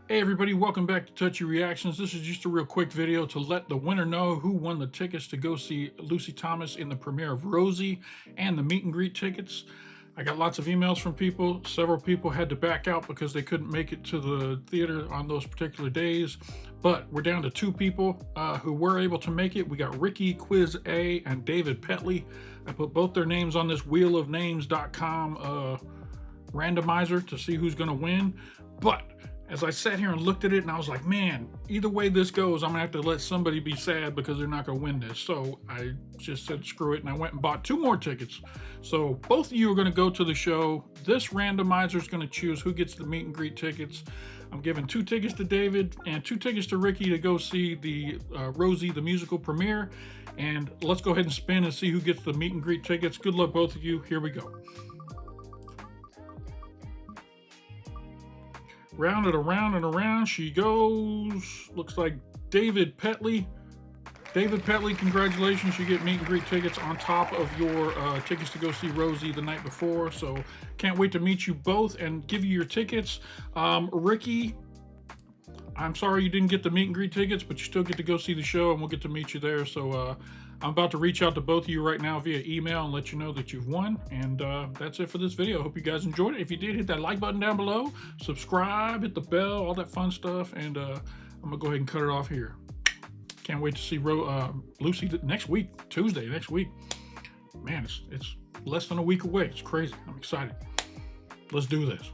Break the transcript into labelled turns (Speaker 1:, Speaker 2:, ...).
Speaker 1: Hey everybody, welcome back to Touchy Reactions. This is just a real quick video to let the winner know who won the tickets to go see Lucy Thomas in the premiere of Rosie and the meet and greet tickets. I got lots of emails from people. Several people had to back out because they couldn't make it to the theater on those particular days. But we're down to two people who were able to make it. We got Ricky Quiz A and David Petley. I put both their names on this wheelofnames.com randomizer to see who's going to win. But as I sat here and looked at it, and I was like, man, either way this goes, I'm gonna have to let somebody be sad because they're not gonna win this. So I just said, screw it, and I went and bought two more tickets. So both of you are gonna go to the show. This randomizer is gonna choose who gets the meet and greet tickets. I'm giving 2 tickets to David and 2 tickets to Ricky to go see the Rosie the musical premiere. And let's go ahead and spin and see who gets the meet and greet tickets. Good luck, both of you. Here we go. Round and around and around she goes. Looks like David Petley. David Petley, congratulations. You get meet and greet tickets on top of your tickets to go see Rosie the night before. So can't wait to meet you both and give you your tickets. Ricky, I'm sorry you didn't get the meet and greet tickets, but you still get to go see the show and we'll get to meet you there. So I'm about to reach out to both of you right now via email and let you know that you've won. And that's it for this video. Hope you guys enjoyed it. If you did, hit that like button down below, subscribe, hit the bell, all that fun stuff. And I'm gonna go ahead and cut it off here. Can't wait to see Lucy next week, Tuesday next week. Man, it's less than a week away. It's crazy. I'm excited. Let's do this.